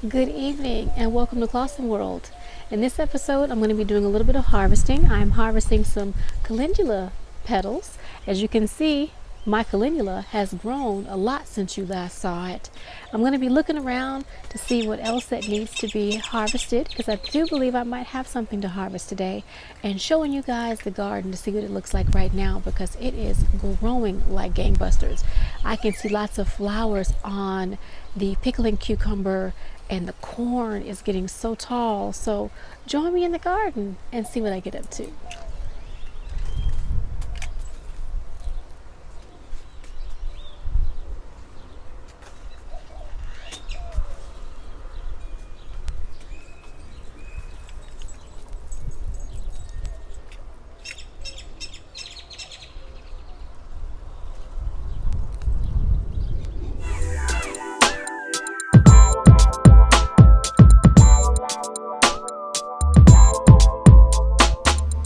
Good evening and welcome to ClausenWorld. In this episode, I'm going to be doing a little bit of harvesting. I'm harvesting some calendula petals. As you can see, my calendula has grown a lot since you last saw it. I'm going to be looking around to see what else that needs to be harvested because I do believe I might have something to harvest today, and showing you guys the garden to see what it looks like right now because it is growing like gangbusters. I can see lots of flowers on the pickling cucumber, and the corn is getting so tall. So join me in the garden and see what I get up to.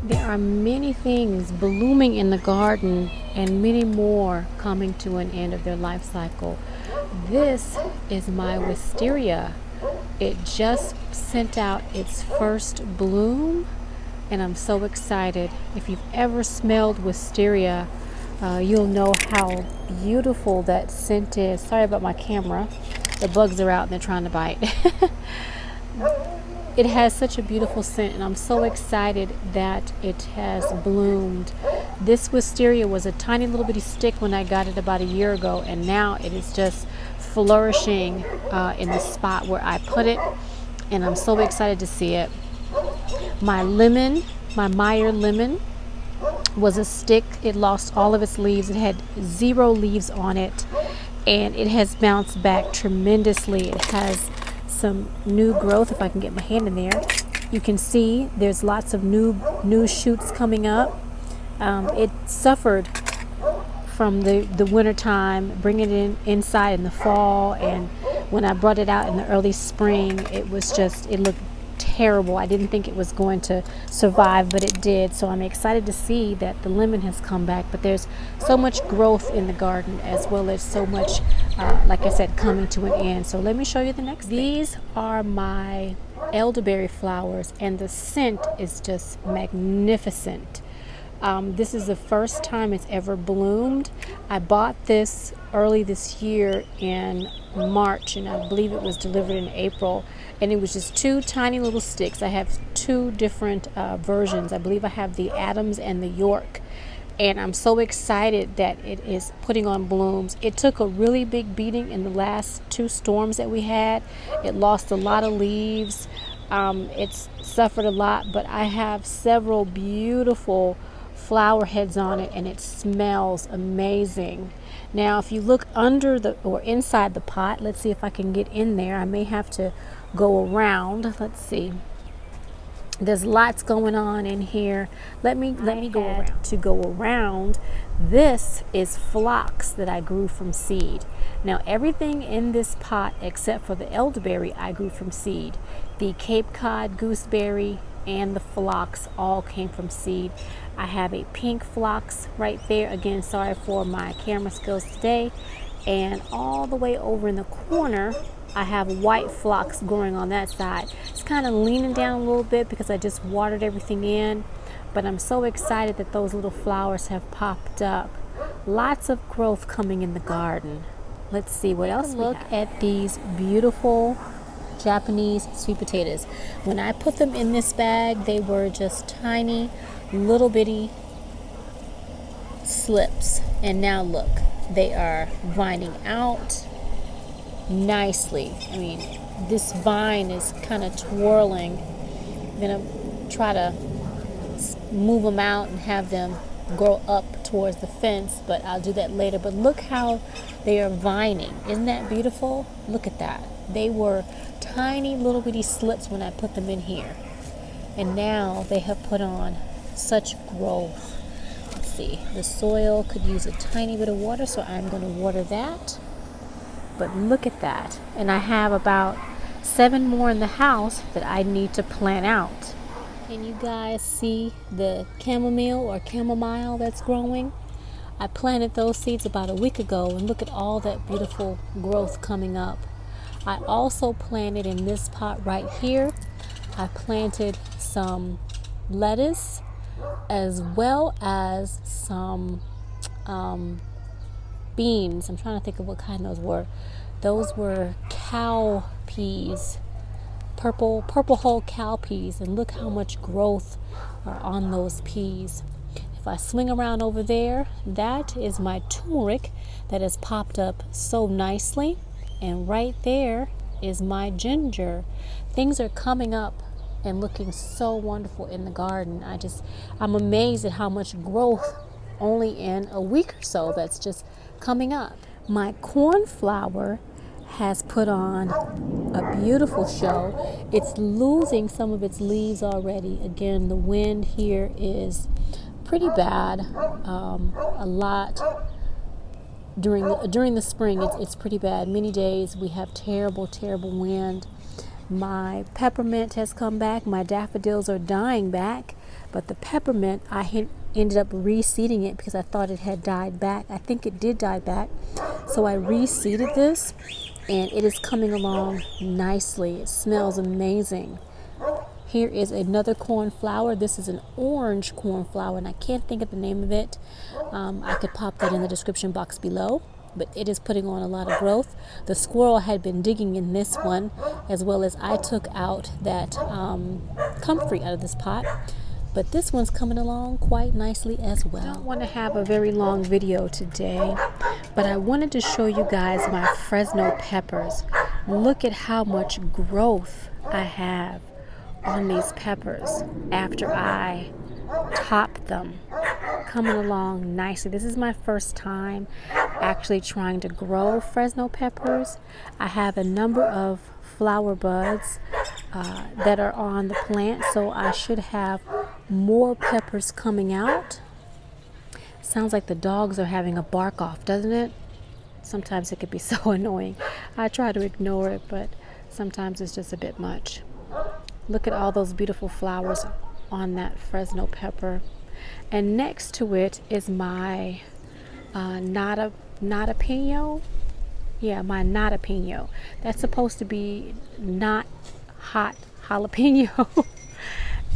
There are many things blooming in the garden and many more coming to an end of their life cycle. This is my wisteria. It just sent out its first bloom and I'm so excited. If you've ever smelled wisteria, you'll know how beautiful that scent is. Sorry about my camera. The bugs are out and they're trying to bite. It has such a beautiful scent and I'm so excited that it has bloomed. This wisteria was a tiny little bitty stick when I got it about a year ago, and now it is just flourishing in the spot where I put it, and I'm so excited to see it. My lemon, my Meyer lemon, was a stick. It lost all of its leaves. It had 0 leaves on it, and it has bounced back tremendously. It has some new growth. If I can get my hand in there, you can see there's lots of new shoots coming up. It suffered from the winter time, bringing it inside in the fall, and when I brought it out in the early spring, it looked terrible. I didn't think it was going to survive, but it did. So I'm excited to see that the lemon has come back, but there's so much growth in the garden, as well as so much like I said, coming to an end. So let me show you the next thing. These are my elderberry flowers, and the scent is just magnificent. This is the first time it's ever bloomed. I bought this early this year in March, and I believe it was delivered in April, and it was just 2 tiny little sticks. I have 2 different versions. I believe I have the Adams and the York, and I'm so excited that it is putting on blooms. It took a really big beating in the last 2 storms that we had. It lost a lot of leaves. It's suffered a lot, but I have several beautiful flower heads on it, and it smells amazing. Now if you look under or inside the pot, let's see if I can get in there. I may have to go around. Let's see. There's lots going on in here. Let me go around. To go around, this is phlox that I grew from seed. Now everything in this pot except for the elderberry I grew from seed. The Cape Cod gooseberry and the phlox all came from seed. I have a pink phlox right there. Again, sorry for my camera skills today. And all the way over in the corner, I have white phlox growing on that side. It's kind of leaning down a little bit because I just watered everything in, but I'm so excited that those little flowers have popped up. Lots of growth coming in the garden. Let's see what else we have. Look at these beautiful Japanese sweet potatoes. When I put them in this bag, they were just tiny little bitty slips, and now look, they are vining out nicely. I mean, this vine is kind of twirling. I'm gonna try to move them out and have them grow up towards the fence, but I'll do that later. But look how they are vining. Isn't that beautiful? Look at that. They were tiny little bitty slips when I put them in here, and now they have put on such growth. Let's see, the soil could use a tiny bit of water, so I'm going to water that. But look at that. And I have about 7 more in the house that I need to plant out. Can you guys see the chamomile or chamomile that's growing? I planted those seeds about a week ago, and look at all that beautiful growth coming up. I also planted in this pot right here, I planted some lettuce as well as some beans. I'm trying to think of what kind those were. Those were cow peas, purple whole cow peas, and look how much growth are on those peas. If I swing around over there, that is my turmeric that has popped up so nicely, and right there is my ginger. Things are coming up and looking so wonderful in the garden. I'm amazed at how much growth only in a week or so that's just coming up. My cornflower has put on a beautiful show. It's losing some of its leaves already. Again, the wind here is pretty bad. A lot during the spring, it's pretty bad. Many days we have terrible wind. My peppermint has come back. My daffodils are dying back, but the peppermint, I ended up reseeding it because I thought it had died back. I think it did die back, so I reseeded this, and it is coming along nicely. It smells amazing. Here is another cornflower. This is an orange cornflower, and I can't think of the name of it. I could pop that in the description box below, but it is putting on a lot of growth. The squirrel had been digging in this one, as well as I took out that comfrey out of this pot. But this one's coming along quite nicely as well. I don't want to have a very long video today, but I wanted to show you guys my Fresno peppers. Look at how much growth I have on these peppers after I top them. Coming along nicely. This is my first time actually trying to grow Fresno peppers. I have a number of flower buds that are on the plant, so I should have more peppers coming out. Sounds like the dogs are having a bark off, doesn't it? Sometimes it could be so annoying. I try to ignore it, but sometimes it's just a bit much. Look at all those beautiful flowers on that Fresno pepper. And next to it is my nata pino. Yeah, my nata pino. That's supposed to be not hot jalapeno.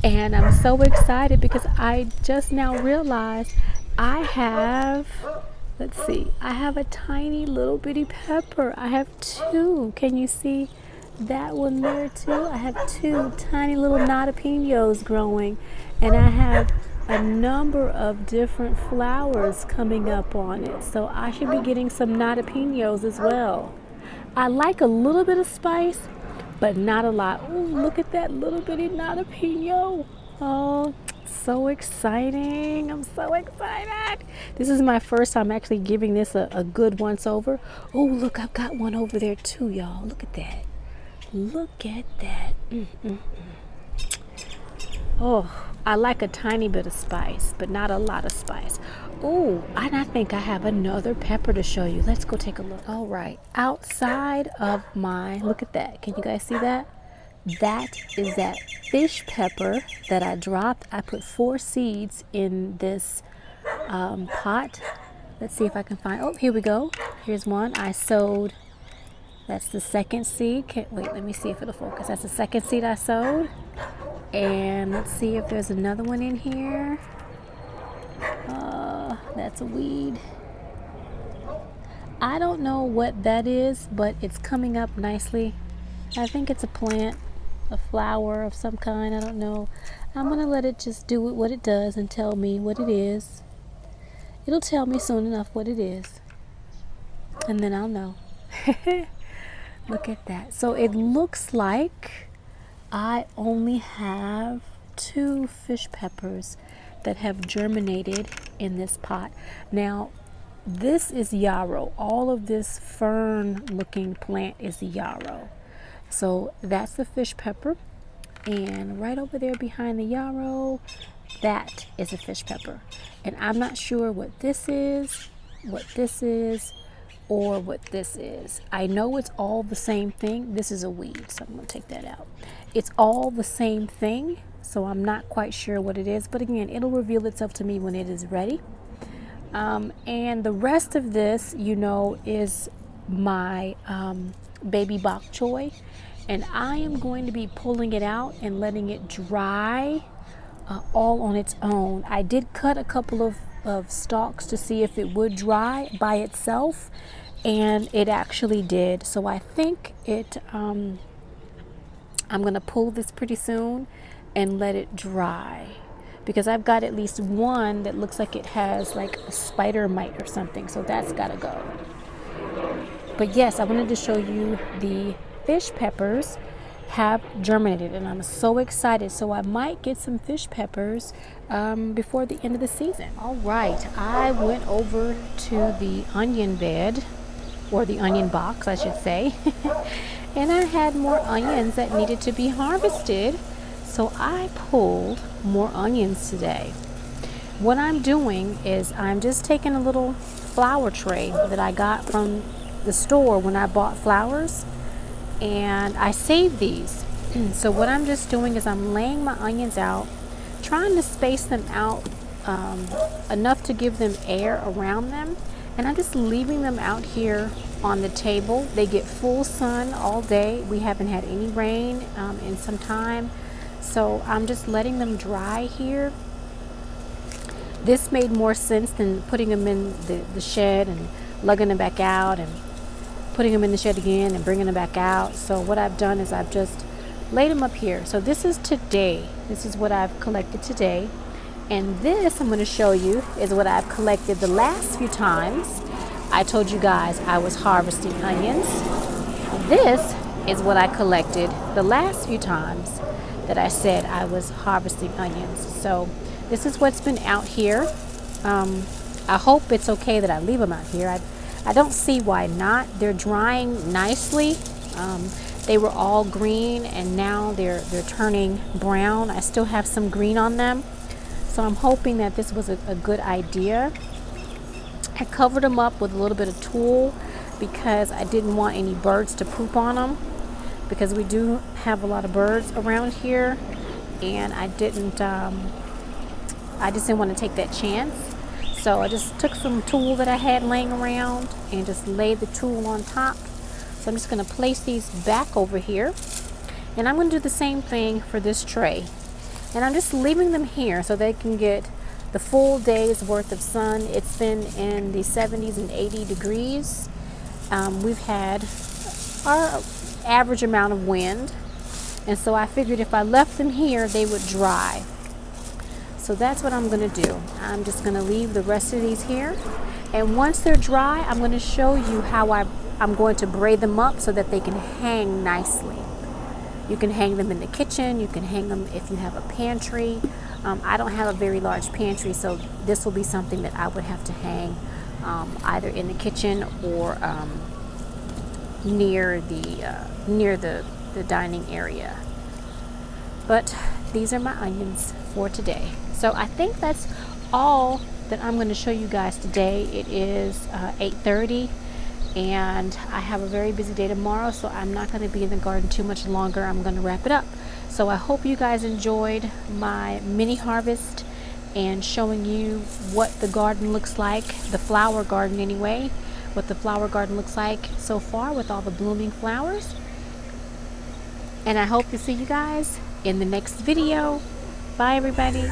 And I'm so excited because I just now realized I have, I have a tiny little bitty pepper. I have two. Can you see that one there too? I have two tiny little nata pinos growing, and I have a number of different flowers coming up on it. So I should be getting some nata pinos as well. I like a little bit of spice, but not a lot. Oh, look at that little bitty nata pino. Oh, so exciting. I'm so excited. This is my first time actually giving this a good once over. Oh, look, I've got one over there too, y'all. Look at that. Look at that. Oh, I like a tiny bit of spice, but not a lot of spice. Oh, and I think I have another pepper to show you. Let's go take a look. All right, outside of my, look at that. Can you guys see that? That is that fish pepper that I dropped. I put 4 seeds in this pot. Let's see if I can find, oh, here we go. Here's one I sowed. That's the second seed. Wait, let me see if it'll focus. That's the second seed I sowed. And let's see if there's another one in here. That's a weed. I don't know what that is, but it's coming up nicely. I think it's a plant, a flower of some kind. I don't know. I'm going to let it just do what it does and tell me what it is. It'll tell me soon enough what it is, and then I'll know. Look at that. So it looks like I only have 2 fish peppers that have germinated in this pot. Now, this is yarrow. All of this fern looking plant is yarrow. So that's the fish pepper. And right over there behind the yarrow, that is a fish pepper. And I'm not sure what this is, or what this is. I know it's all the same thing. This is a weed, so I'm going to take that out. It's all the same thing, so I'm not quite sure what it is. But again, it'll reveal itself to me when it is ready. And the rest of this, you know, is my baby bok choy, and I am going to be pulling it out and letting it dry all on its own. I did cut a couple of stalks to see if it would dry by itself, and it actually did. So I think I'm gonna pull this pretty soon and let it dry, because I've got at least one that looks like it has like a spider mite or something, so that's gotta go. But yes, I wanted to show you the fish peppers have germinated, and I'm so excited. So I might get some fish peppers before the end of the season. All right, I went over to the onion bed, or the onion box I should say, and I had more onions that needed to be harvested, so I pulled more onions today. What I'm doing is I'm just taking a little flower tray that I got from the store when I bought flowers, and I saved these. So what I'm just doing is I'm laying my onions out, trying to space them out enough to give them air around them, and I'm just leaving them out here on the table. They get full sun all day. We haven't had any rain in some time, so I'm just letting them dry here. This made more sense than putting them in the shed and lugging them back out and putting them in the shed again and bringing them back out. So what I've done is I've just laid them up here. So this is today. This is what I've collected today. And this I'm going to show you is what I've collected the last few times I told you guys I was harvesting onions. This is what I collected the last few times that I said I was harvesting onions. So this is what's been out here. I hope it's okay that I leave them out here. I don't see why not. They're drying nicely. They were all green and now they're turning brown. I still have some green on them. So I'm hoping that this was a good idea. I covered them up with a little bit of tulle because I didn't want any birds to poop on them, because we do have a lot of birds around here, and I just didn't want to take that chance. So I just took some tulle that I had laying around and just laid the tulle on top. So I'm just going to place these back over here, and I'm going to do the same thing for this tray. And I'm just leaving them here so they can get the full day's worth of sun. It's been in the 70s and 80 degrees. We've had our average amount of wind, and so I figured if I left them here they would dry. So that's what I'm going to do. I'm just going to leave the rest of these here, and once they're dry I'm going to show you how I'm going to braid them up so that they can hang nicely. You can hang them in the kitchen, you can hang them if you have a pantry. I don't have a very large pantry, so this will be something that I would have to hang either in the kitchen or near the dining area. But these are my onions for today. So I think that's all that I'm going to show you guys today. It is 8:30. And I have a very busy day tomorrow, so I'm not going to be in the garden too much longer. I'm going to wrap it up. So I hope you guys enjoyed my mini harvest and showing you what the garden looks like, the flower garden anyway, what the flower garden looks like so far with all the blooming flowers. And I hope to see you guys in the next video. Bye everybody.